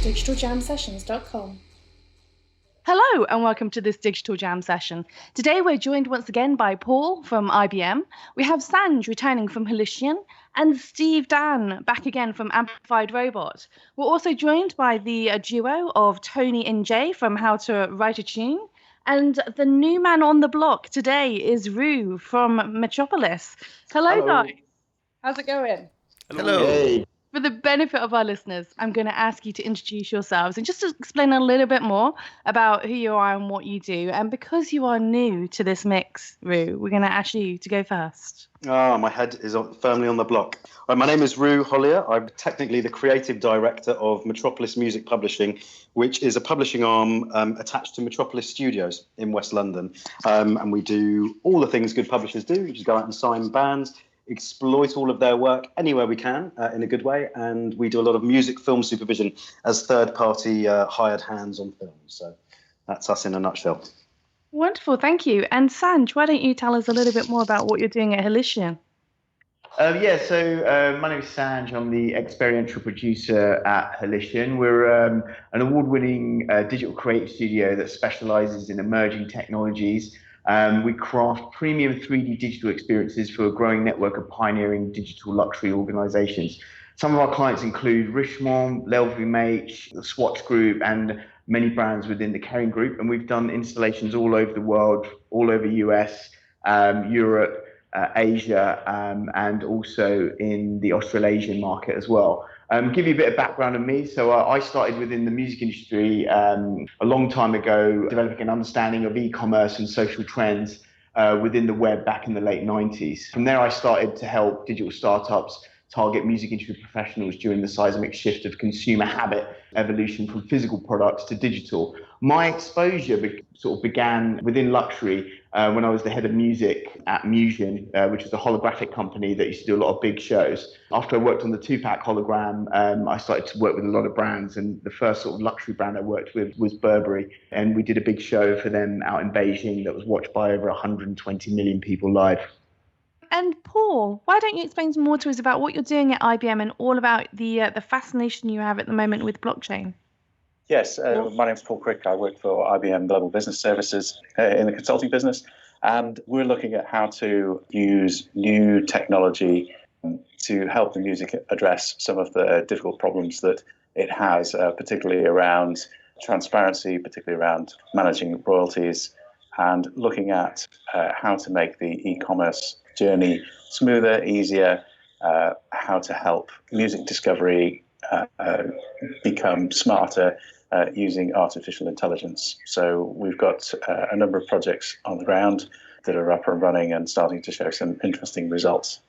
digitaljamsessions.com. Hello and welcome to this Digital Jam session. Today we're joined once again by Paul from IBM. We have Sanj returning from Hallucian and Steve Dan back again from Amplified Robot. We're also joined by the duo of Tony and Jay from How to Write a Tune. And the new man on the block today is Rue from Metropolis. Hello. Guys. How's it going? Hello. Hey. For the benefit of our listeners, I'm going to ask you to introduce yourselves and just to explain a little bit more about who you are and what you do. And because you are new to this mix, Rue, we're going to ask you to go first. My head is firmly on the block. My name is Rue Hollier. I'm technically the creative director of Metropolis Music Publishing, which is a publishing arm attached to Metropolis Studios in West London. And we do all the things good publishers do, which is go out and sign bands, exploit all of their work anywhere we can in a good way. And we do a lot of music film supervision as third-party hired hands on films. So that's us in a nutshell. Wonderful, thank you. And Sanj, why don't you tell us a little bit more about what you're doing at Hallucian? My name is Sanj. I'm the experiential producer at Hallucian. We're an award-winning digital creative studio that specialises in emerging technologies. We craft premium 3D digital experiences for a growing network of pioneering digital luxury organisations. Some of our clients include Richemont, LVMH, the Swatch Group, and many brands within the Kering Group. And we've done installations all over the world, all over US, Europe, Asia, and also in the Australasian market as well. Give you a bit of background on me. So I started within the music industry a long time ago, developing an understanding of e-commerce and social trends within the web back in the late 90s. From there, I started to help digital startups target music industry professionals during the seismic shift of consumer habit evolution from physical products to digital. My exposure sort of began within luxury when I was the head of music at Musian, which was a holographic company that used to do a lot of big shows. After I worked on the Tupac hologram, I started to work with a lot of brands, and the first sort of luxury brand I worked with was Burberry, and we did a big show for them out in Beijing that was watched by over 120 million people live. And Paul, why don't you explain some more to us about what you're doing at IBM and all about the fascination you have at the moment with blockchain? Yes, my name's Paul Crick. I work for IBM Global Business Services in the consulting business, and we're looking at how to use new technology to help the music address some of the difficult problems that it has, particularly around transparency, particularly around managing royalties, and looking at how to make the e-commerce journey smoother, easier, how to help music discovery become smarter using artificial intelligence. So we've got a number of projects on the ground that are up and running and starting to show some interesting results.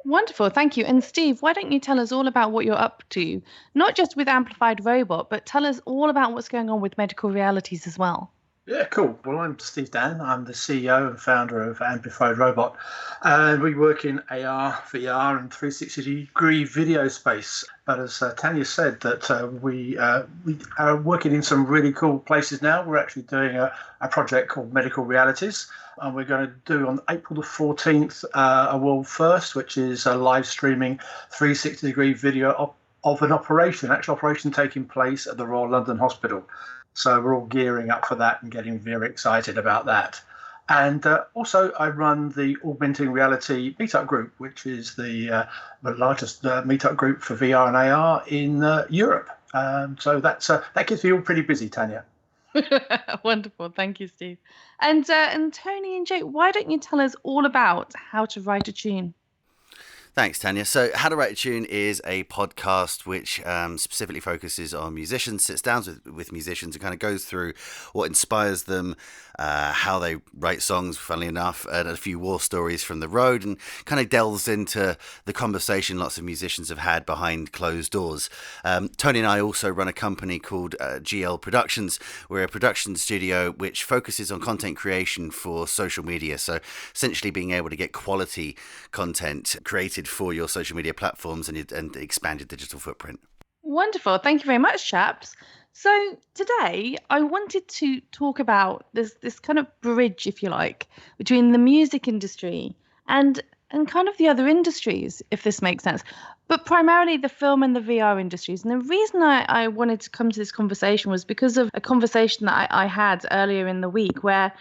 Wonderful, thank you. And Steve, why don't you tell us all about what you're up to, not just with Amplified Robot, but tell us all about what's going on with medical realities as well. Yeah, cool. Well, I'm Steve Dan. I'm the CEO and founder of Amplified Robot. And we work in AR, VR and 360-degree video space. But as Tanya said, that we are working in some really cool places now. We're actually doing a project called Medical Realities. And we're going to do on April the 14th a world first, which is a live streaming 360-degree video of an actual operation taking place at the Royal London Hospital. So we're all gearing up for that and getting very excited about that. And also I run the Augmented Reality Meetup Group, which is the largest meetup group for VR and AR in Europe. So that keeps me all pretty busy, Tanya. Wonderful. Thank you, Steve. And Tony and Jake, why don't you tell us all about How to Write a Tune? Thanks, Tanya. So How to Write a Tune is a podcast which specifically focuses on musicians, sits down with musicians and kind of goes through what inspires them, how they write songs, funnily enough, and a few war stories from the road, and kind of delves into the conversation lots of musicians have had behind closed doors. Tony and I also run a company called GL Productions. We're a production studio which focuses on content creation for social media. So essentially being able to get quality content created for your social media platforms and expand your digital footprint. Wonderful. Thank you very much, chaps. So today I wanted to talk about this kind of bridge, if you like, between the music industry and and kind of the other industries, if this makes sense, but primarily the film and the VR industries. And the reason I wanted to come to this conversation was because of a conversation that I had earlier in the week where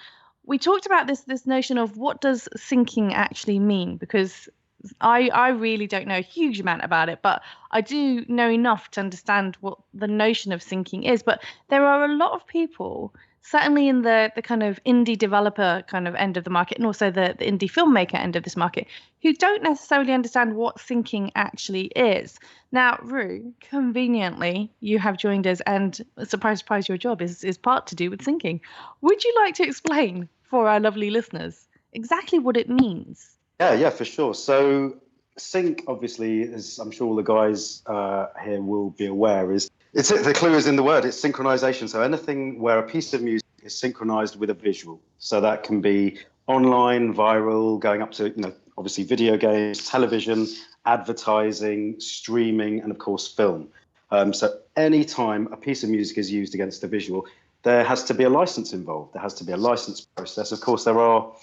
we talked about this notion of what does syncing actually mean, because I really don't know a huge amount about it, but I do know enough to understand what the notion of syncing is. But there are a lot of people, certainly in the kind of indie developer kind of end of the market, and also the indie filmmaker end of this market, who don't necessarily understand what syncing actually is. Now, Rue, conveniently, you have joined us, and surprise, surprise, your job is part to do with syncing. Would you like to explain for our lovely listeners exactly what it means? Yeah, for sure. So sync, obviously, as I'm sure all the guys here will be aware, the clue is in the word. It's synchronization. So anything where a piece of music is synchronized with a visual. So that can be online, viral, going up to, obviously video games, television, advertising, streaming, and of course film. So anytime a piece of music is used against a visual, there has to be a license involved. There has to be a license process. Of course, there are.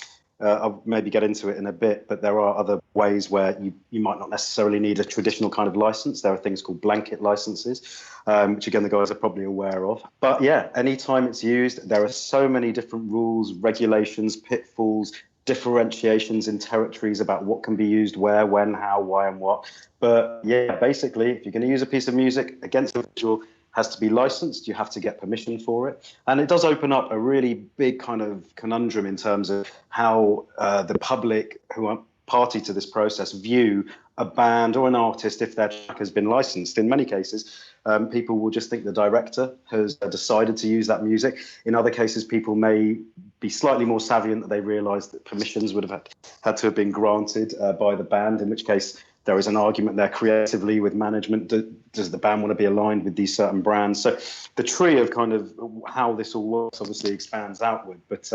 I'll maybe get into it in a bit, but there are other ways where you might not necessarily need a traditional kind of license. There are things called blanket licenses, which again, the guys are probably aware of. But yeah, anytime it's used, there are so many different rules, regulations, pitfalls, differentiations in territories about what can be used where, when, how, why, and what. But yeah, basically, if you're going to use a piece of music against a visual, has to be licensed, you have to get permission for it. And it does open up a really big kind of conundrum in terms of how the public who are party to this process view a band or an artist if their track has been licensed. In many cases, people will just think the director has decided to use that music. In other cases, people may be slightly more savvy that they realise that permissions would have had to have been granted by the band, in which case there is an argument there creatively with management. Does the band want to be aligned with these certain brands? So the tree of kind of how this all works obviously expands outward. But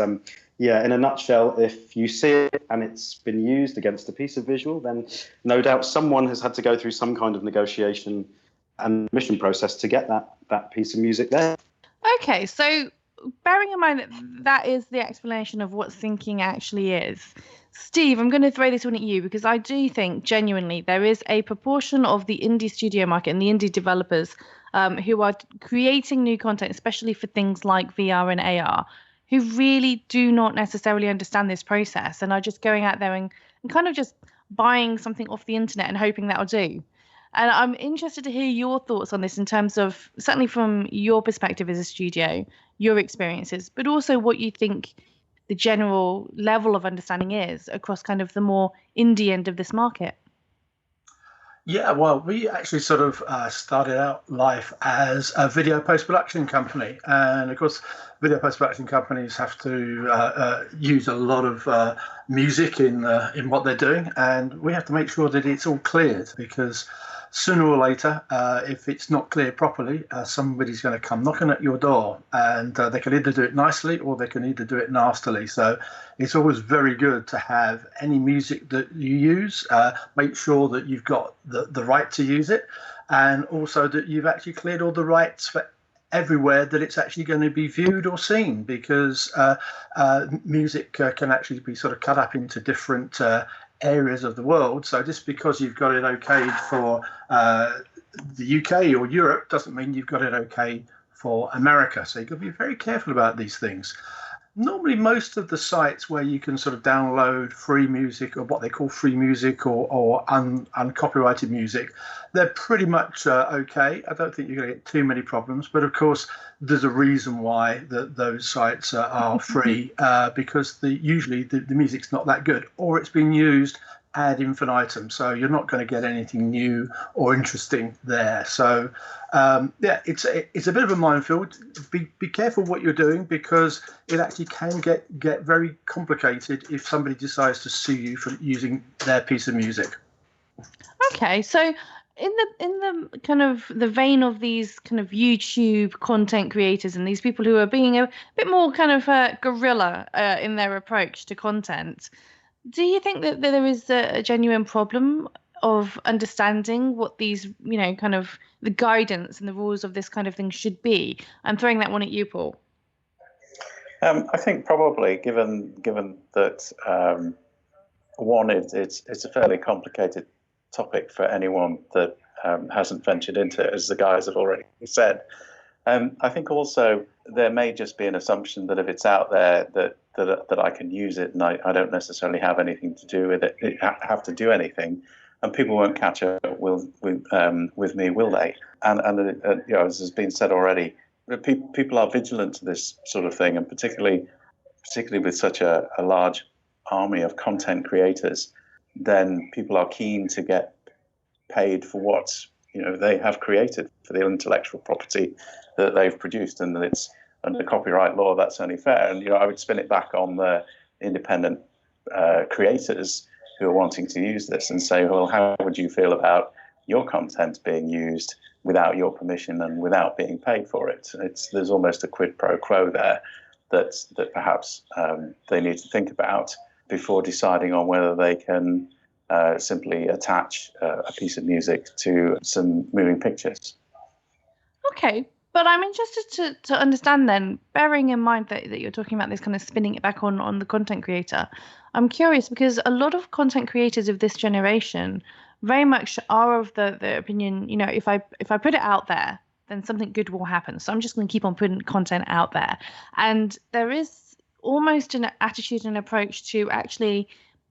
yeah, in a nutshell, if you see it and it's been used against a piece of visual, then no doubt someone has had to go through some kind of negotiation and mission process to get that piece of music there. Okay, so bearing in mind that is the explanation of what syncing actually is, Steve, I'm going to throw this one at you because I do think genuinely there is a proportion of the indie studio market and the indie developers who are creating new content, especially for things like VR and AR, who really do not necessarily understand this process and are just going out there and kind of just buying something off the internet and hoping that'll do. And I'm interested to hear your thoughts on this in terms of, certainly from your perspective as a studio, your experiences, but also what you think the general level of understanding is across kind of the more indie end of this market. Yeah, well, we actually sort of started out life as a video post-production company. And of course, video post-production companies have to use a lot of music in what they're doing. And we have to make sure that it's all cleared, because sooner or later, if it's not cleared properly, somebody's going to come knocking at your door, and they can either do it nicely or they can either do it nastily. So it's always very good to have any music that you use, make sure that you've got the right to use it, and also that you've actually cleared all the rights for everywhere that it's actually going to be viewed or seen, because music can actually be sort of cut up into different areas of the world. So just because you've got it okayed for the UK or Europe doesn't mean you've got it okay for America. So you've got to be very careful about these things. Normally, most of the sites where you can sort of download free music, or what they call free music, or uncopyrighted music, they're pretty much okay. I don't think you're going to get too many problems. But of course, there's a reason why those sites are free, because usually the music's not that good, or it's been used ad infinitum. So you're not going to get anything new or interesting there. So yeah, it's a bit of a minefield. Be careful what you're doing, because it actually can get very complicated if somebody decides to sue you for using their piece of music. Okay, so in the kind of the vein of these kind of YouTube content creators and these people who are being a bit more kind of guerrilla in their approach to content, do you think that there is a genuine problem of understanding what these, kind of the guidance and the rules of this kind of thing should be? I'm throwing that one at you, Paul. I think probably, given that one, it's a fairly complicated topic for anyone that hasn't ventured into it, as the guys have already said. I think also there may just be an assumption that if it's out there that I can use it, and I don't necessarily have anything to do with it, have to do anything, and people won't catch up with me, will they? And as has been said already, people are vigilant to this sort of thing, and particularly with such a large army of content creators, then people are keen to get paid for what they have created, for the intellectual property that they've produced, and that it's under copyright law, that's only fair. And I would spin it back on the independent creators who are wanting to use this and say, well, how would you feel about your content being used without your permission and without being paid for it? There's almost a quid pro quo there that perhaps they need to think about before deciding on whether they can simply attach a piece of music to some moving pictures. Okay, but I'm interested to understand then, bearing in mind that you're talking about this kind of spinning it back on the content creator, I'm curious because a lot of content creators of this generation very much are of the opinion, if I put it out there, then something good will happen. So I'm just going to keep on putting content out there. And there is almost an attitude and approach to actually,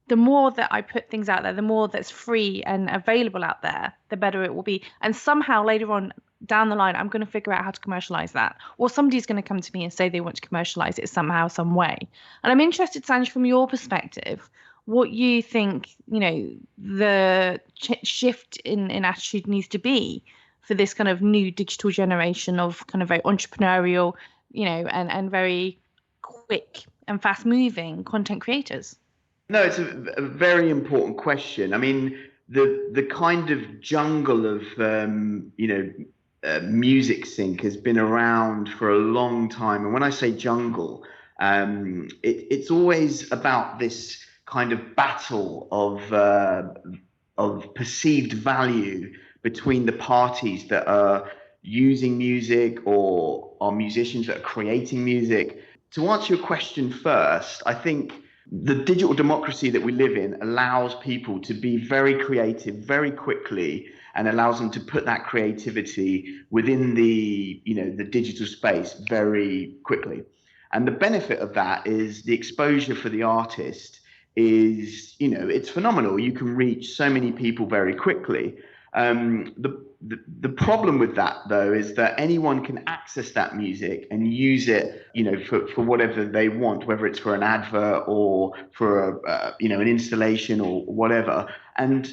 the more that I put things out there, the more that's free and available out there, the better it will be. And somehow later on down the line, I'm going to figure out how to commercialize that. Or somebody's going to come to me and say they want to commercialize it somehow, some way. And I'm interested, Sanj, from your perspective, what you think, the shift in attitude needs to be for this kind of new digital generation of kind of very entrepreneurial, and very quick and fast moving content creators. No, it's a very important question. I mean, the kind of jungle of musicsync has been around for a long time, and when I say jungle, it's always about this kind of battle of perceived value between the parties that are using music or are musicians that are creating music. To answer your question first, I think the digital democracy that we live in allows people to be very creative very quickly and allows them to put that creativity within the digital space very quickly. And the benefit of that is the exposure for the artist is, it's phenomenal. You can reach so many people very quickly. The problem with that, though, is that anyone can access that music and use it, for whatever they want, whether it's for an advert or for an installation or whatever. And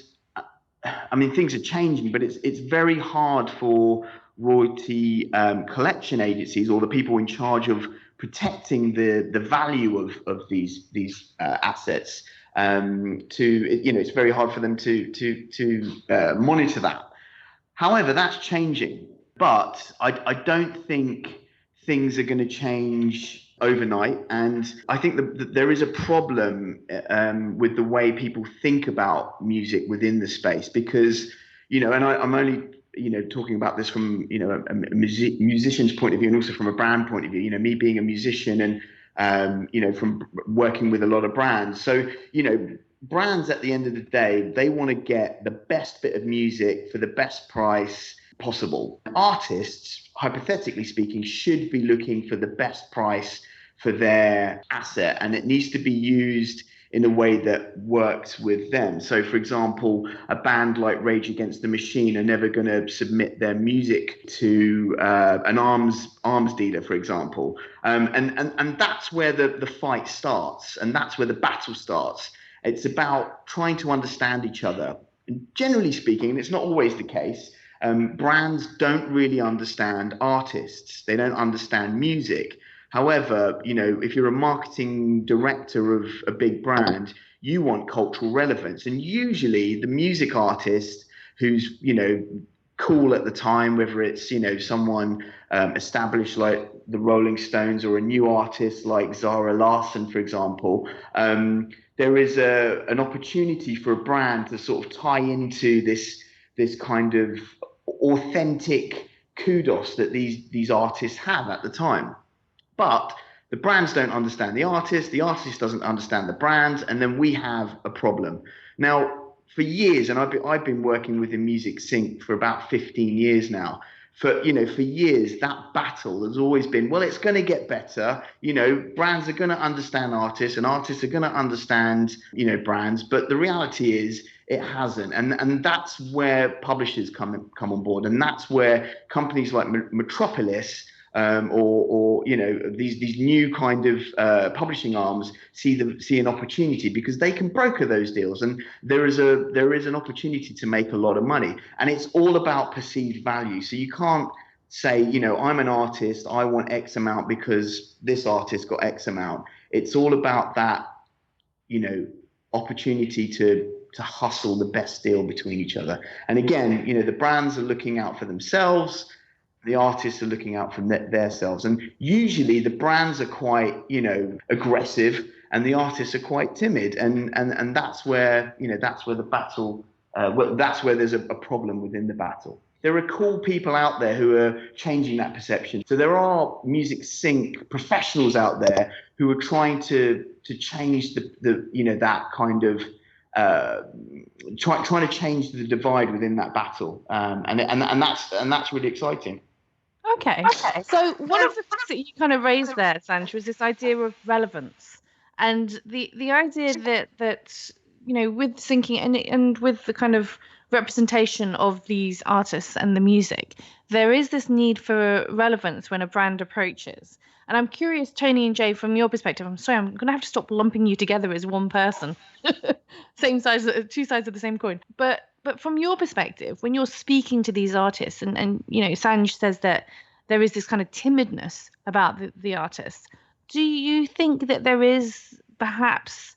I mean, things are changing, but it's very hard for royalty collection agencies or the people in charge of protecting the value of these assets. It's very hard for them to monitor that. However, that's changing, but I don't think things are going to change overnight. And I think that there is a problem with the way people think about music within the space, because, and I'm only, talking about this from, a musician's point of view and also from a brand point of view, me being a musician and, from working with a lot of brands. So, brands at the end of the day, they want to get the best bit of music for the best price possible. Artists, hypothetically speaking, should be looking for the best price for their asset, and it needs to be used in a way that works with them. So, for example, a band like Rage Against the Machine are never going to submit their music to an arms dealer, for example. And that's where the fight starts, and that's where the battle starts. It's about trying to understand each other. And generally speaking, and it's not always the case, brands don't really understand artists. They don't understand music. However, if you're a marketing director of a big brand, you want cultural relevance. And usually the music artist who's, cool at the time, whether it's, someone established like the Rolling Stones or a new artist like Zara Larsson, for example, there is an opportunity for a brand to sort of tie into this kind of authentic kudos that these artists have at the time. But The brands don't understand the artist doesn't understand the brands, and then we have a problem. Now, for years, and I've been working with the musicsync for about 15 years now. For years, that battle has always been, well, it's going to get better. Brands are going to understand artists, and artists are going to understand, brands. But the reality is, it hasn't, and that's where publishers come on board, and that's where companies like Metropolis or these new kind of publishing arms see an opportunity, because they can broker those deals, and there is an opportunity to make a lot of money, and it's all about perceived value. So you can't say, I'm an artist, I want X amount because this artist got X amount. It's all about that, opportunity to hustle the best deal between each other. And again, the brands are looking out for themselves, the artists are looking out for themselves, and usually the brands are quite aggressive and the artists are quite timid, and that's where the battle that's where there's a problem within the battle. There are cool people out there who are changing that perception. So there are music sync professionals out there who are trying to change that kind of trying to change the divide within that battle, and that's really exciting. Okay. So one of the things that you kind of raised there, Sanj, was this idea of relevance, and the idea that with syncing and with the kind of representation of these artists and the music, there is this need for relevance when a brand approaches. And I'm curious, Tony and Jay, from your perspective, I'm sorry, I'm going to have to stop lumping you together as one person, same size, two sides of the same coin. But from your perspective, when you're speaking to these artists, and Sanj says that there is this kind of timidness about the artists, do you think that there is perhaps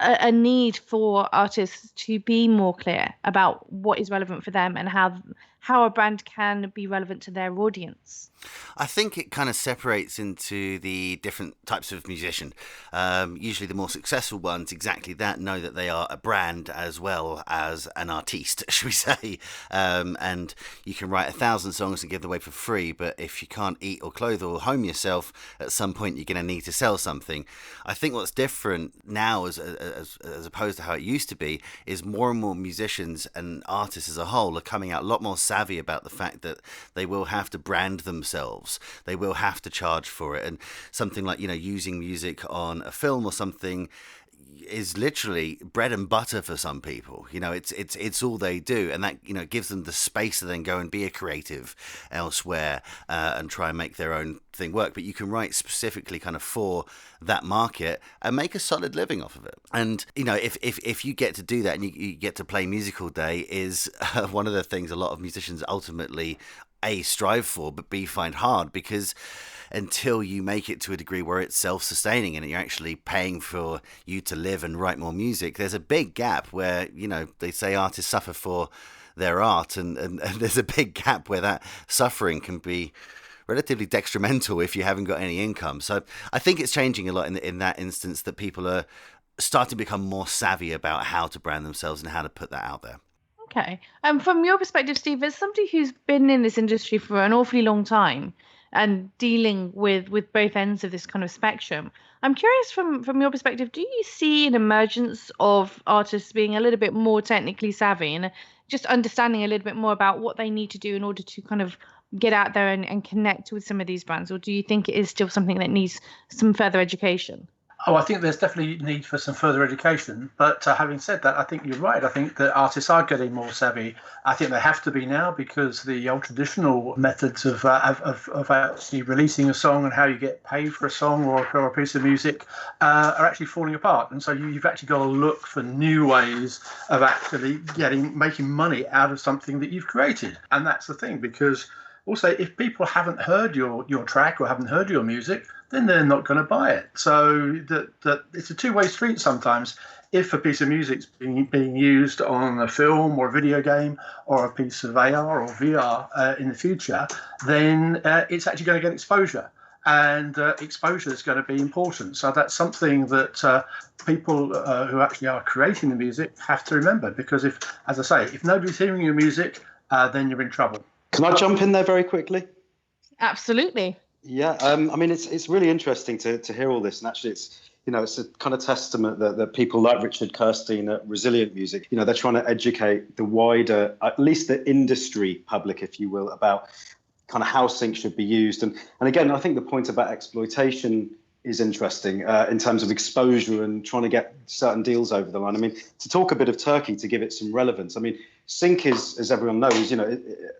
a need for artists to be more clear about what is relevant for them and how a brand can be relevant to their audience? I think it kind of separates into the different types of musician. Usually the more successful ones, exactly that, know that they are a brand as well as an artiste, should we say. And you can write 1,000 songs and give them away for free, but if you can't eat or clothe or home yourself, at some point you're going to need to sell something. I think what's different now, as opposed to how it used to be, is more and more musicians and artists as a whole are coming out a lot more savvy about the fact that they will have to brand themselves. They will have to charge for it, and something like using music on a film or something is literally bread and butter for some people. It's all they do, and that gives them the space to then go and be a creative elsewhere and try and make their own thing work. But you can write specifically kind of for that market and make a solid living off of it. And if you get to do that and you get to play music all day, is one of the things a lot of musicians ultimately A, strive for, but B, find hard, because until you make it to a degree where it's self-sustaining and you're actually paying for you to live and write more music, there's a big gap where, they say artists suffer for their art, and there's a big gap where that suffering can be relatively detrimental if you haven't got any income. So I think it's changing a lot in that instance, that people are starting to become more savvy about how to brand themselves and how to put that out there. Okay. From your perspective, Steve, as somebody who's been in this industry for an awfully long time and dealing with both ends of this kind of spectrum, I'm curious from your perspective, do you see an emergence of artists being a little bit more technically savvy and just understanding a little bit more about what they need to do in order to kind of get out there and connect with some of these brands? Or do you think it is still something that needs some further education? Oh, I think there's definitely need for some further education. But having said that, I think you're right. I think that artists are getting more savvy. I think they have to be now, because the old traditional methods of actually releasing a song and how you get paid for a song or a piece of music are actually falling apart. And so you've actually got to look for new ways of actually making money out of something that you've created. And that's the thing, because also, if people haven't heard your track or haven't heard your music, then they're not going to buy it. So that it's a two-way street sometimes. If a piece of music's being used on a film or a video game or a piece of AR or VR in the future, then it's actually going to get exposure. And exposure is going to be important. So that's something that people who actually are creating the music have to remember. Because if nobody's hearing your music, then you're in trouble. Can I jump in there very quickly? Absolutely. Yeah, I mean, it's really interesting to hear all this, and actually, it's a kind of testament that people like Richard Kirstein at Resilient Music, they're trying to educate the wider, at least the industry public, if you will, about kind of how sync should be used. And again, I think the point about exploitation is interesting in terms of exposure and trying to get certain deals over the line. I mean, to talk a bit of Turkey, to give it some relevance, I mean, sync is, as everyone knows,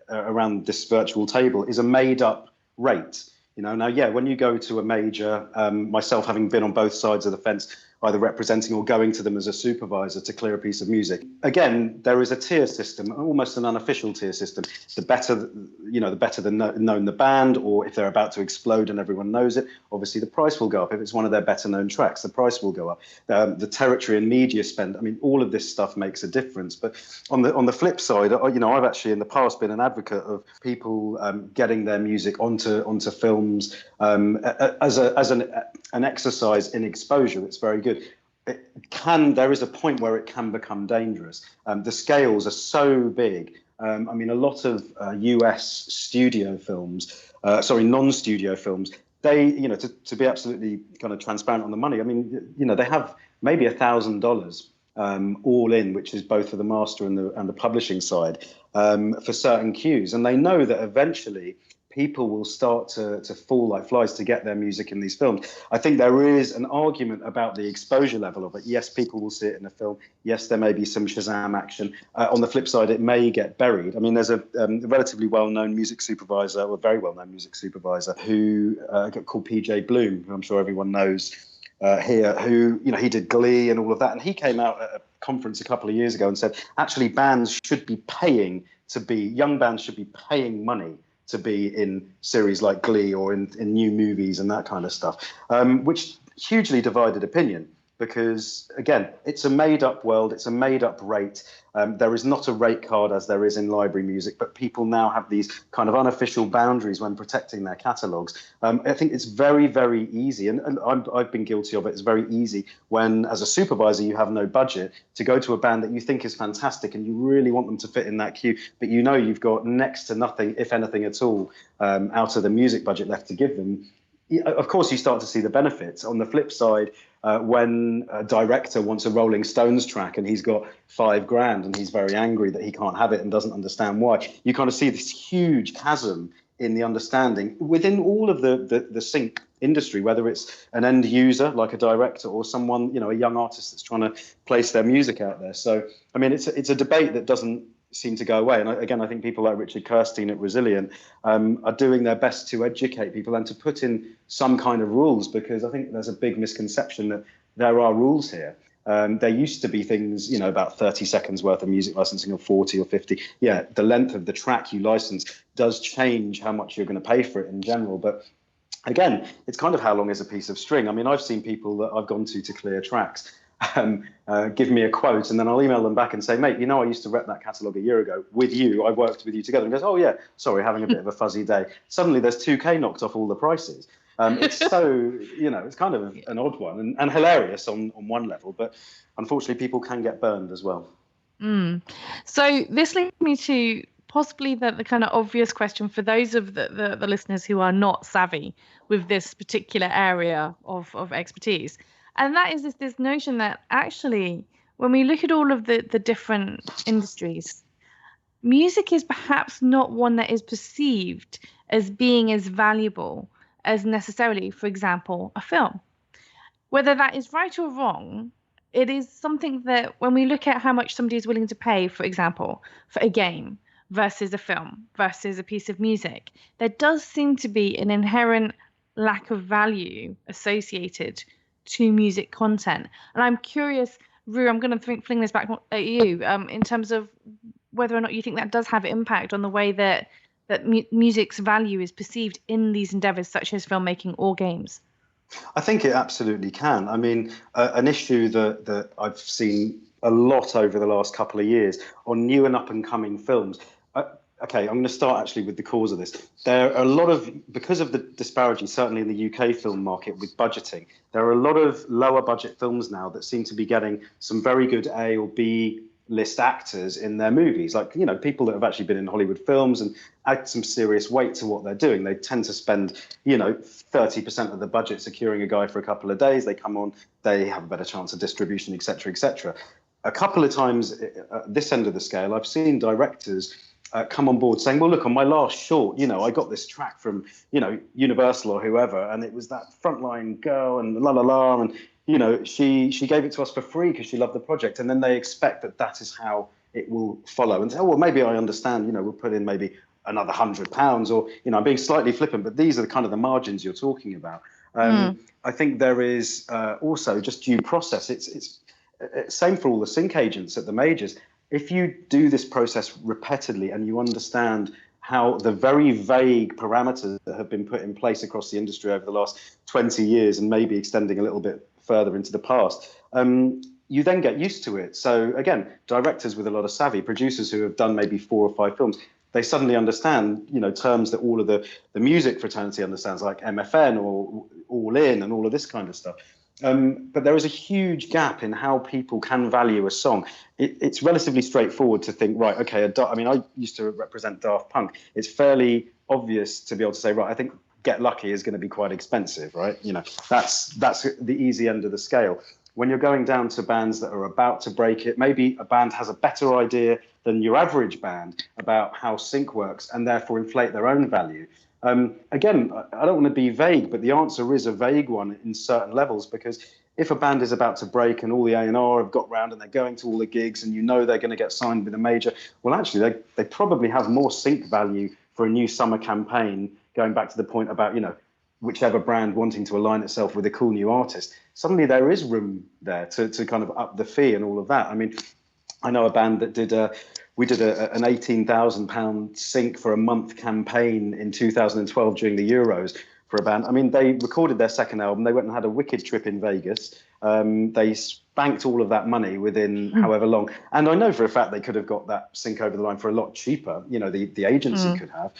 around this virtual table, is a made up rate. Now, yeah, when you go to a major, myself having been on both sides of the fence, either representing or going to them as a supervisor to clear a piece of music. Again, there is a tier system, almost an unofficial tier system. The better known the band, or if they're about to explode and everyone knows it, obviously the price will go up. If it's one of their better known tracks, the price will go up. The territory and media spend, I mean, all of this stuff makes a difference. But on the flip side, I've actually in the past been an advocate of people getting their music onto films as an exercise in exposure. It's very good. There is a point where it can become dangerous. The scales are so big. I mean, a lot of US studio films, non-studio films, they, to be absolutely kind of transparent on the money, I mean, they have maybe $1,000 all in, which is both for the master and the publishing side, for certain cues. And they know that eventually people will start to fall like flies to get their music in these films. I think there is an argument about the exposure level of it. Yes, people will see it in a film. Yes, there may be some Shazam action. On the flip side, it may get buried. I mean, there's a relatively well-known music supervisor, or a very well-known music supervisor, who called PJ Bloom, who I'm sure everyone knows here, who, he did Glee and all of that. And he came out at a conference a couple of years ago and said, actually, young bands should be paying money to be in series like Glee or in new movies and that kind of stuff, which hugely divided opinion. Because, again, it's a made-up world, it's a made-up rate. There is not a rate card as there is in library music, but people now have these kind of unofficial boundaries when protecting their catalogues. I think it's very, very easy, and I've been guilty of it. It's very easy when, as a supervisor, you have no budget to go to a band that you think is fantastic and you really want them to fit in that queue, but you've got next to nothing, if anything at all, out of the music budget left to give them. Of course, you start to see the benefits. On the flip side, when a director wants a Rolling Stones track and he's got $5,000 and he's very angry that he can't have it and doesn't understand why, you kind of see this huge chasm in the understanding within all of the sync industry, whether it's an end user like a director or someone, a young artist that's trying to place their music out there. So, I mean, it's a debate that doesn't seem to go away. And again, I think people like Richard Kirstein at Resilient are doing their best to educate people and to put in some kind of rules, because I think there's a big misconception that there are rules here. There used to be things, about 30 seconds worth of music licensing, or 40 or 50. Yeah, the length of the track you license does change how much you're going to pay for it in general. But again, it's kind of how long is a piece of string. I mean, I've seen people that I've gone to clear tracks give me a quote, and then I'll email them back and say, mate, I used to rep that catalogue a year ago with you. I worked with you together. And goes, oh yeah, sorry, having a bit of a fuzzy day. Suddenly there's 2K knocked off all the prices. It's so, it's kind of an odd one and hilarious on one level, but unfortunately people can get burned as well. So this leads me to possibly the kind of obvious question for those of the listeners who are not savvy with this particular area of expertise. And that is this notion that actually, when we look at all of the different industries, music is perhaps not one that is perceived as being as valuable as necessarily, for example, a film. Whether that is right or wrong, it is something that when we look at how much somebody is willing to pay, for example, for a game versus a film versus a piece of music, there does seem to be an inherent lack of value associated to music content. And I'm curious, Rue, I'm going to fling this back at you in terms of whether or not you think that does have impact on the way that music's value is perceived in these endeavors such as filmmaking or games. I think it absolutely can. I mean, an issue that I've seen a lot over the last couple of years on new and up and coming films. Okay, I'm going to start actually with the cause of this. There are because of the disparity, certainly in the UK film market with budgeting, there are a lot of lower budget films now that seem to be getting some very good A or B list actors in their movies, like, you know, people that have actually been in Hollywood films and add some serious weight to what they're doing. They tend to spend, you know, 30% of the budget securing a guy for a couple of days. They come on, they have a better chance of distribution, etc., etc. A couple of times at this end of the scale, I've seen directors come on board saying, well, look, on my last short, you know, I got this track from, you know, Universal or whoever, and it was that frontline girl and la la la, and, you know, she gave it to us for free because she loved the project. And then they expect that that is how it will follow, and say, oh, well, maybe I understand, you know, we'll put in maybe another £100, or, you know, I'm being slightly flippant, but these are the kind of the margins you're talking about. I think there is also just due process. It's same for all the sync agents at the majors. If you do this process repeatedly and you understand how the very vague parameters that have been put in place across the industry over the last 20 years and maybe extending a little bit further into the past, you then get used to it. So again, directors with a lot of savvy, producers who have done maybe 4 or 5 films, they suddenly understand, you know, terms that all of the music fraternity understands, like MFN or All In and all of this kind of stuff. But there is a huge gap in how people can value a song. It's relatively straightforward to think, right, okay, I mean, I used to represent Daft Punk. It's fairly obvious to be able to say, right, I think Get Lucky is going to be quite expensive, right? You know, that's the easy end of the scale. When you're going down to bands that are about to break it, maybe a band has a better idea than your average band about how sync works and therefore inflate their own value. Again, I don't want to be vague, but the answer is a vague one in certain levels, because if a band is about to break and all the A&R have got round and they're going to all the gigs and you know they're going to get signed with a major, well, actually, they probably have more sync value for a new summer campaign, going back to the point about, you know, whichever brand wanting to align itself with a cool new artist. Suddenly there is room there to kind of up the fee and all of that. I mean, I know a band that did we did an £18,000 sync for a month campaign in 2012 during the Euros for a band. I mean, they recorded their second album. They went and had a wicked trip in Vegas. They spanked all of that money within however long. And I know for a fact they could have got that sync over the line for a lot cheaper. You know, the agency could have.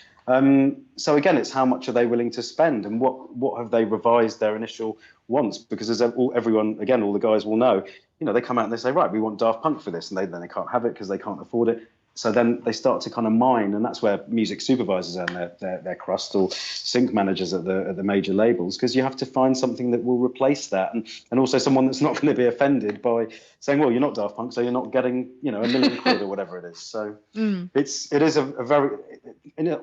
So again, it's how much are they willing to spend, and what have they revised their initial wants? Because as everyone, again, all the guys will know, you know, they come out and they say, right, we want Daft Punk for this, and then they can't have it because they can't afford it. So then they start to kind of mine, and that's where music supervisors earn their crust, or sync managers at the major labels, because you have to find something that will replace that, and also someone that's not going to be offended by saying, well, you're not Daft Punk, so you're not getting, you know, £1 million or whatever it is. So it is a very,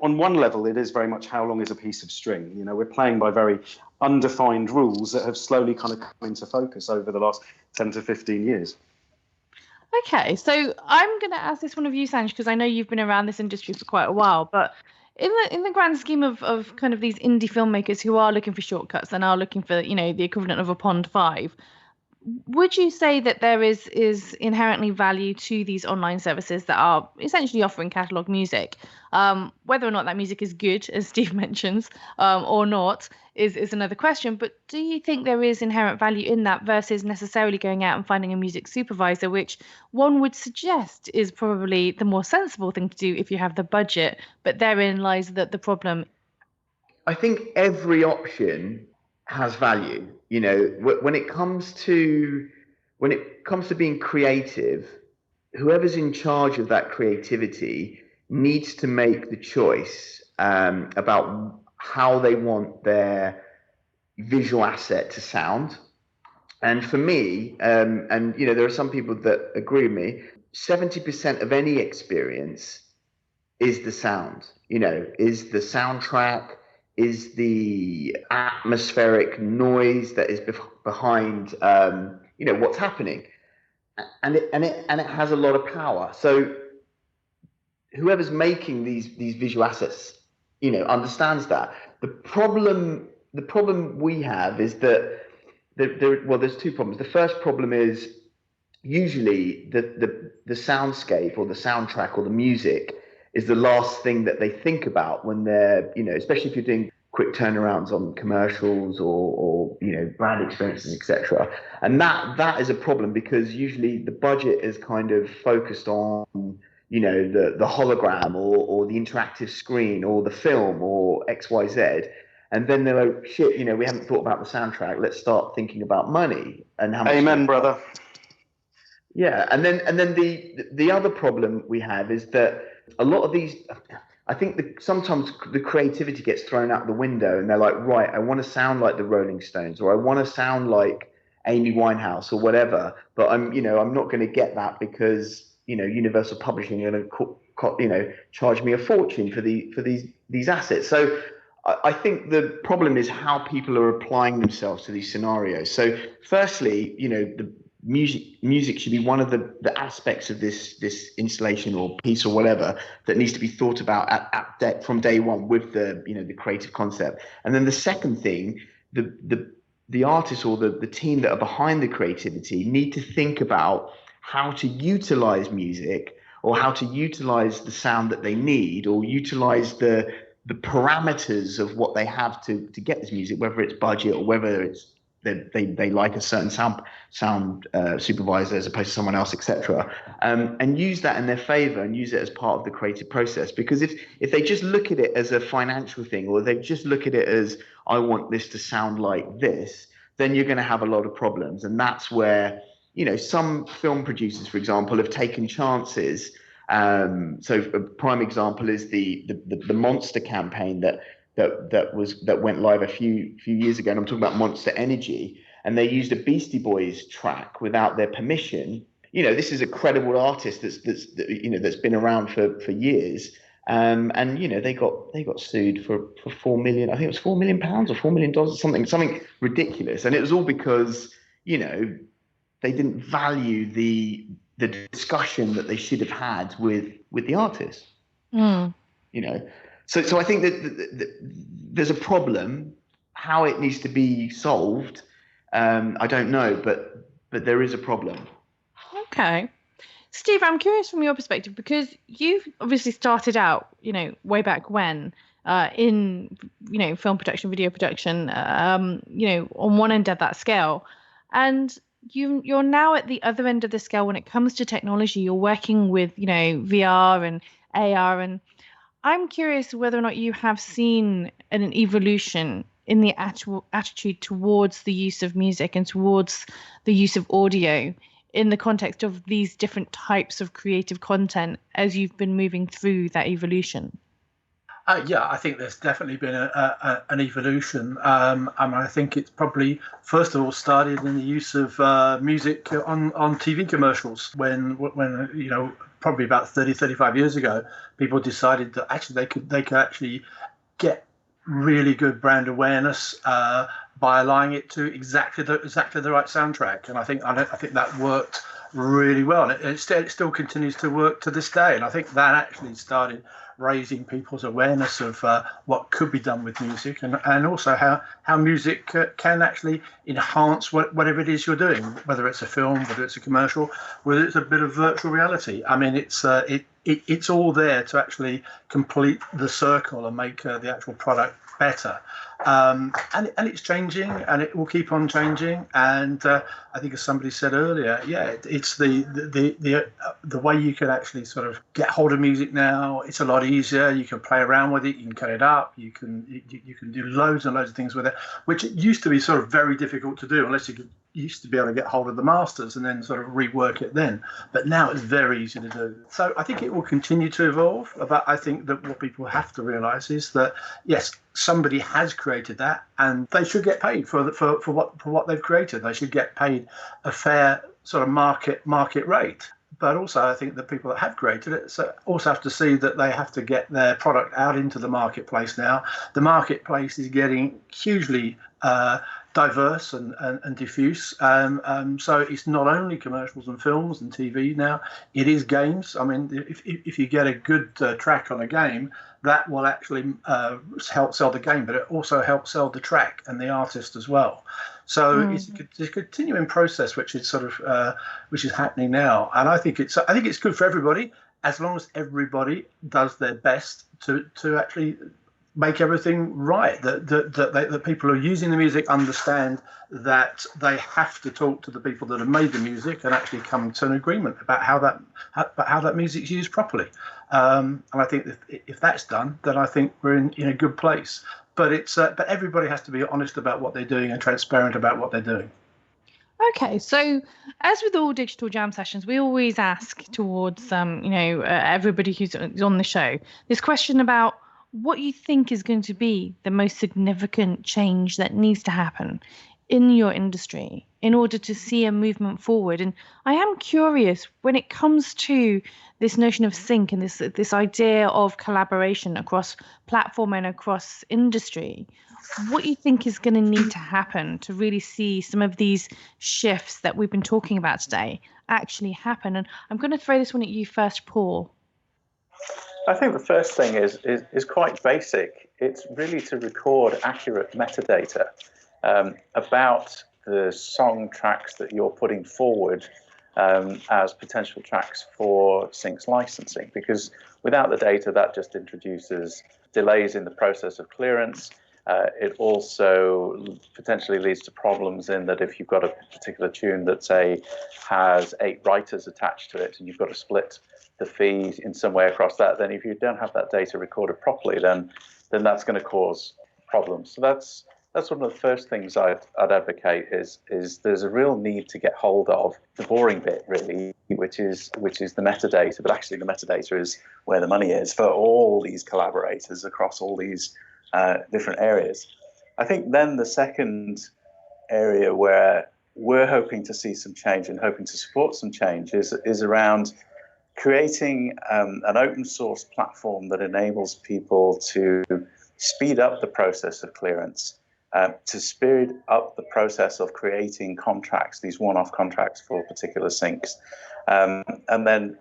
on one level, it is very much how long is a piece of string. You know, we're playing by very undefined rules that have slowly kind of come into focus over the last 10 to 15 years. Okay, so I'm going to ask this one of you, Sanj, because I know you've been around this industry for quite a while, but in the grand scheme of kind of these indie filmmakers who are looking for shortcuts and are looking for, you know, the equivalent of a Pond 5, would you say that there is inherently value to these online services that are essentially offering catalogue music? Whether or not that music is good, as Steve mentions, or not, is another question. But do you think there is inherent value in that versus necessarily going out and finding a music supervisor, which one would suggest is probably the more sensible thing to do if you have the budget? But therein lies the problem. I think every option has value. You know, when it comes to being creative, whoever's in charge of that creativity needs to make the choice about how they want their visual asset to sound. And for me, and you know, there are some people that agree with me, 70% of any experience is the sound. You know, is the soundtrack, is the atmospheric noise that is behind you know, what's happening, and it has a lot of power. So whoever's making these visual assets, you know, understands that. The problem we have is that there's 2 problems. The first problem is usually the soundscape or the soundtrack or the music is the last thing that they think about when they're, you know, especially if you're doing quick turnarounds on commercials or you know, brand experiences, etc. And that is a problem, because usually the budget is kind of focused on, you know, the hologram or the interactive screen or the film or XYZ. And then they're like, shit, you know, we haven't thought about the soundtrack. Let's start thinking about money and how much. Amen, brother. Yeah, and then the other problem we have is that a lot of these, I think sometimes the creativity gets thrown out the window, and they're like, right, I want to sound like the Rolling Stones, or I want to sound like Amy Winehouse, or whatever, but I'm not going to get that because Universal Publishing are going to charge me a fortune for these assets. So I think the problem is how people are applying themselves to these scenarios. So firstly, the music should be one of the aspects of this installation or piece or whatever that needs to be thought about from day one with the creative concept. And then the second thing, the artists or the team that are behind the creativity need to think about how to utilize music, or how to utilize the sound that they need, or utilize the parameters of what they have to get this music, whether it's budget or whether it's they like a certain sound supervisor as opposed to someone else, etc. And use that in their favor and use it as part of the creative process. Because if they just look at it as a financial thing, or they just look at it as, I want this to sound like this, then you're going to have a lot of problems. And that's where some film producers, for example, have taken chances. So a prime example is the Monster campaign that went live a few years ago, and I'm talking about Monster Energy, and they used a Beastie Boys track without their permission. This is a credible artist that's been around for years, and they got sued for £4 million. I think it was £4 million or $4 million, something ridiculous, and it was all because they didn't value the discussion that they should have had with the artist. So I think that there's a problem. How it needs to be solved, I don't know, but there is a problem. Okay. Steve, I'm curious from your perspective, because you've obviously started out, way back when, in, film production, video production, on one end of that scale. And you're now at the other end of the scale when it comes to technology. You're working with, VR and AR, and I'm curious whether or not you have seen an evolution in the actual attitude towards the use of music and towards the use of audio in the context of these different types of creative content as you've been moving through that evolution. Yeah, I think there's definitely been an evolution. I think it's probably, first of all, started in the use of music on TV commercials when probably about 35 years ago, people decided that actually they could actually get really good brand awareness by aligning it to exactly the right soundtrack. And I think that worked really well, and it still continues to work to this day. And I think that actually started raising people's awareness of what could be done with music, and also how music can actually enhance whatever it is you're doing, whether it's a film, whether it's a commercial, whether it's a bit of virtual reality. I mean, it's all there to actually complete the circle and make the actual product better. And it's changing, and it will keep on changing. And I think, as somebody said earlier, it's the way you can actually sort of get hold of music now. It's a lot easier. You can play around with it. You can cut it up. You can do loads and loads of things with it, which it used to be sort of very difficult to do unless you used to be able to get hold of the masters and then sort of rework it then. But now it's very easy to do. So I think it will continue to evolve. But I think that what people have to realise is that, yes, somebody has created that, and they should get paid for what they've created. They should get paid a fair sort of market rate. But also, I think the people that have created it also have to see that they have to get their product out into the marketplace now. The marketplace is getting hugely diverse and diffuse. So it's not only commercials and films and TV now, it is games. I mean, if you get a good track on a game, that will actually help sell the game, but it also helps sell the track and the artist as well. So it's a continuing process, which is sort of which is happening now, and I think it's good for everybody, as long as everybody does their best to actually make everything right. That people who are using the music understand that they have to talk to the people that have made the music and actually come to an agreement about how that music's used properly. And I think if that's done, then I think we're in a good place. But but everybody has to be honest about what they're doing and transparent about what they're doing. Okay, so as with all digital jam sessions, we always ask towards everybody who's on the show this question about what you think is going to be the most significant change that needs to happen in your industry in order to see a movement forward. And I am curious when it comes to this notion of sync and this idea of collaboration across platform and across industry, what you think is going to need to happen to really see some of these shifts that we've been talking about today actually happen. And I'm going to throw this one at you first, Paul. I think the first thing is quite basic. It's really to record accurate metadata about the song tracks that you're putting forward as potential tracks for syncs licensing, because without the data, that just introduces delays in the process of clearance. It also potentially leads to problems in that if you've got a particular tune that, say, has 8 writers attached to it and you've got to split the fee in some way across that, then if you don't have that data recorded properly, then that's going to cause problems. So that's one of the first things I'd advocate is there's a real need to get hold of the boring bit, really, which is the metadata. But actually, the metadata is where the money is for all these collaborators across all these different areas. I think then the second area where we're hoping to see some change and hoping to support some change is around creating an open source platform that enables people to speed up the process of clearance, to speed up the process of creating contracts, these one-off contracts for particular syncs, and then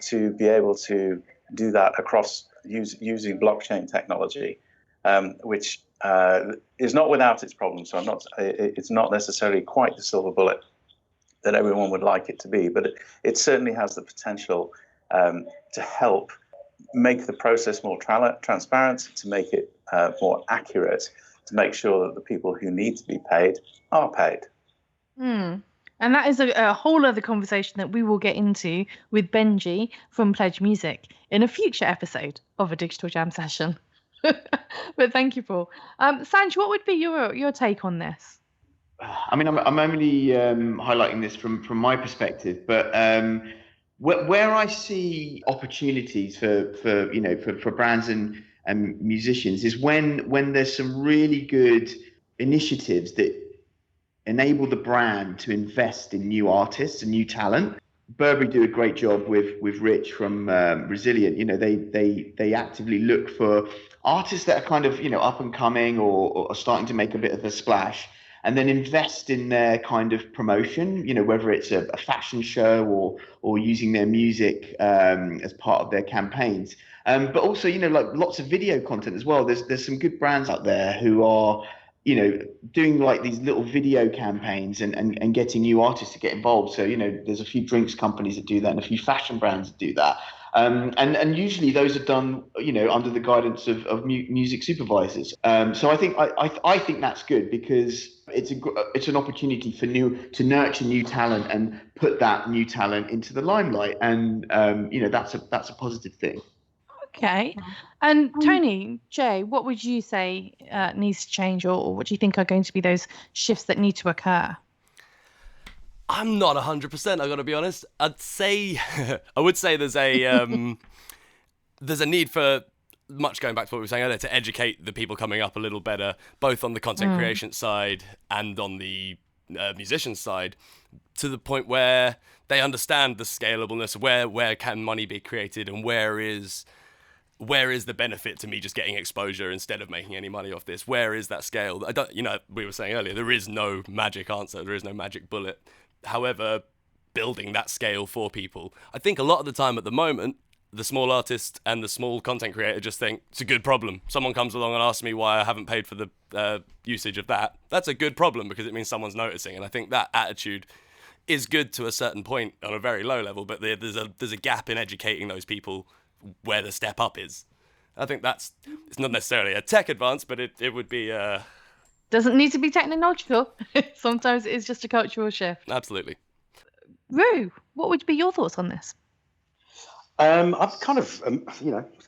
to be able to do that across using blockchain technology, which is not without its problems. So it's not necessarily quite the silver bullet that everyone would like it to be, but it certainly has the potential to help make the process more transparent, to make it more accurate, to make sure that the people who need to be paid are paid. And that is a whole other conversation that we will get into with Benji from Pledge Music in a future episode of a Digital Jam session. But thank you, Paul. Sanj, what would be your take on this? I mean, I'm only highlighting this from my perspective, but where I see opportunities for brands and musicians is when there's some really good initiatives that enable the brand to invest in new artists and new talent. Burberry do a great job with Rich from Resilient. They actively look for artists that are kind of up and coming or are starting to make a bit of a splash, and then invest in their kind of promotion, whether it's a fashion show or using their music as part of their campaigns. But also, like lots of video content as well. There's some good brands out there who are, doing like these little video campaigns and getting new artists to get involved. So, there's a few drinks companies that do that and a few fashion brands that do that. And usually those are done, under the guidance of music supervisors. So I think that's good because it's an opportunity to nurture new talent and put that new talent into the limelight. And that's a positive thing. Okay. And Tony, Jay, what would you say needs to change, or what do you think are going to be those shifts that need to occur? I'm not 100%, I've got to be honest. I would say there's a need for, much going back to what we were saying earlier, to educate the people coming up a little better, both on the content creation side and on the musician side, to the point where they understand the scalableness, where can money be created, and where is the benefit to me just getting exposure instead of making any money off this? Where is that scale? We were saying earlier, there is no magic answer, there is no magic bullet. However, building that scale for people, I think a lot of the time at the moment, the small artist and the small content creator just think it's a good problem. Someone comes along and asks me why I haven't paid for the usage of that. That's a good problem because it means someone's noticing. And I think that attitude is good to a certain point on a very low level, but there's a gap in educating those people where the step up is. I think it's not necessarily a tech advance, but it would be doesn't need to be technological. Sometimes it's just a cultural shift. Absolutely. Rue, what would be your thoughts on this? I'm kind of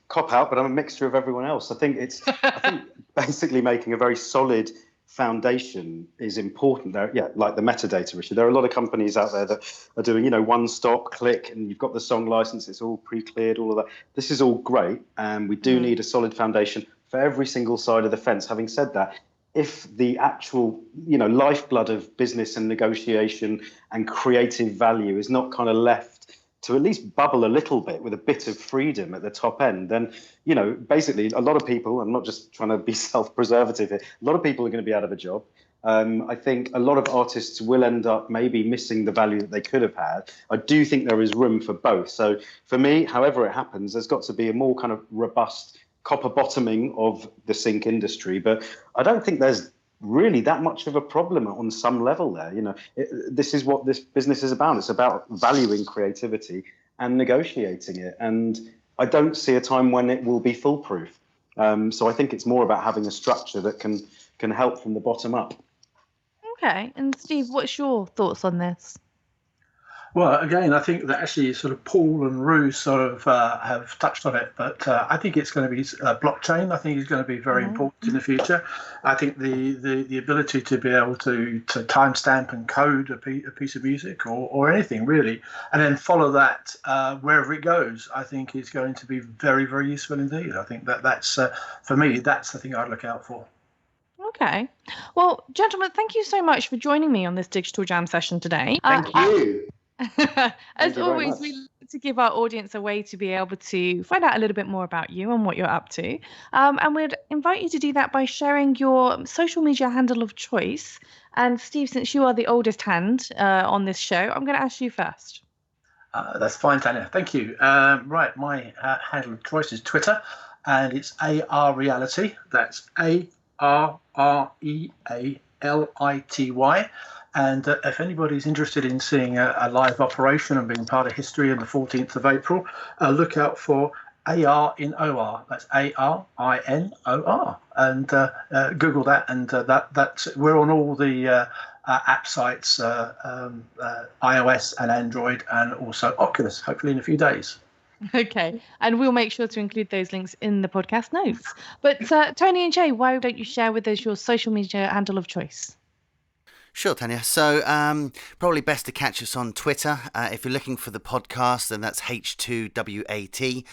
cop out, but I'm a mixture of everyone else. I think basically making a very solid foundation is important there. Yeah, like the metadata issue. There are a lot of companies out there that are doing, one stop, click, and you've got the song license, it's all pre-cleared, all of that. This is all great, and we do need a solid foundation for every single side of the fence. Having said that, if the actual, lifeblood of business and negotiation and creative value is not kind of left to at least bubble a little bit with a bit of freedom at the top end, then, basically a lot of people, I'm not just trying to be self-preservative here, a lot of people are going to be out of a job. I think a lot of artists will end up maybe missing the value that they could have had. I do think there is room for both. So for me, however it happens, there's got to be a more kind of robust copper bottoming of the sync industry. But I don't think there's really that much of a problem on some level there. This is what this business is about. It's about valuing creativity and negotiating it. And I don't see a time when it will be foolproof. So I think it's more about having a structure that can help from the bottom up. Okay. And Steve, what's your thoughts on this? Well, again, I think that actually sort of Paul and Rue sort of have touched on it, but I think it's going to be blockchain. I think is going to be very important in the future. I think the ability to be able to timestamp and code a piece of music or anything really, and then follow that wherever it goes, I think is going to be very, very useful indeed. I think that's for me, that's the thing I'd look out for. Okay. Well, gentlemen, thank you so much for joining me on this Digital Jam session today. Thank you. As always, we like to give our audience a way to be able to find out a little bit more about you and what you're up to. And we'd invite you to do that by sharing your social media handle of choice. And Steve, since you are the oldest hand on this show, I'm going to ask you first. That's fine, Tanya. Thank you. Right, my handle of choice is Twitter, and it's ARReality. That's ARREALITY. And if anybody's interested in seeing a live operation and being part of history on the 14th of April, look out for AR in OR. That's ARINOR. And Google that. And that's we're on all the app sites, iOS and Android, and also Oculus, hopefully in a few days. Okay. And we'll make sure to include those links in the podcast notes. But Tony and Jay, why don't you share with us your social media handle of choice? Sure, Tanya. So probably best to catch us on Twitter. If you're looking for the podcast, then that's H2WAT.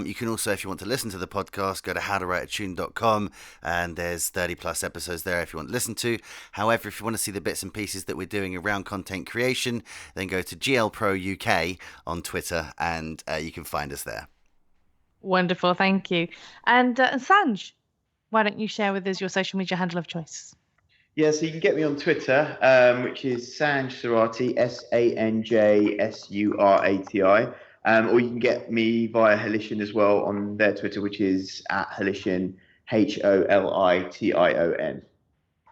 You can also, if you want to listen to the podcast, go to howtowriteatune.com, and there's 30 plus episodes there if you want to listen to. However, if you want to see the bits and pieces that we're doing around content creation, then go to GLPro UK on Twitter, and you can find us there. Wonderful. Thank you. And Sanj, why don't you share with us your social media handle of choice? Yeah, so you can get me on Twitter, which is Sanj Surati, SANJSURATI. Or you can get me via Holition as well on their Twitter, which is @Holition, HOLITION.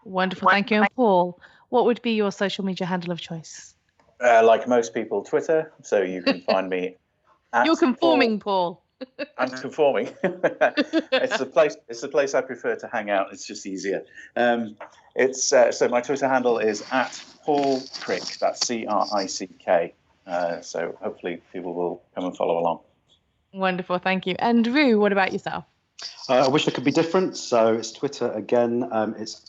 Wonderful. Thank you. And Paul, what would be your social media handle of choice? Like most people, Twitter. So you can find me at You're conforming, Paul. I'm conforming. It's the place I prefer to hang out. It's just easier. So my Twitter handle is @PaulCrick. That's CRICK. So hopefully people will come and follow along. Wonderful, thank you. And Rue, what about yourself? I wish I could be different. So it's Twitter again. It's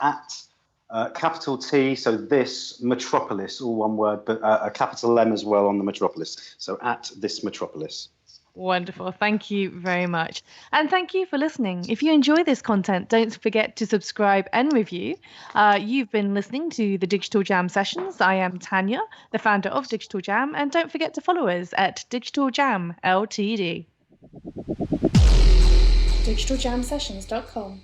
capital T. So this Metropolis, all one word, but a capital M as well on the Metropolis. So @this Metropolis. Wonderful. Thank you very much. And thank you for listening. If you enjoy this content, don't forget to subscribe and review. You've been listening to the Digital Jam sessions. I am Tanya, the founder of Digital Jam. And don't forget to follow us at Digital Jam Ltd. digitaljamsessions.com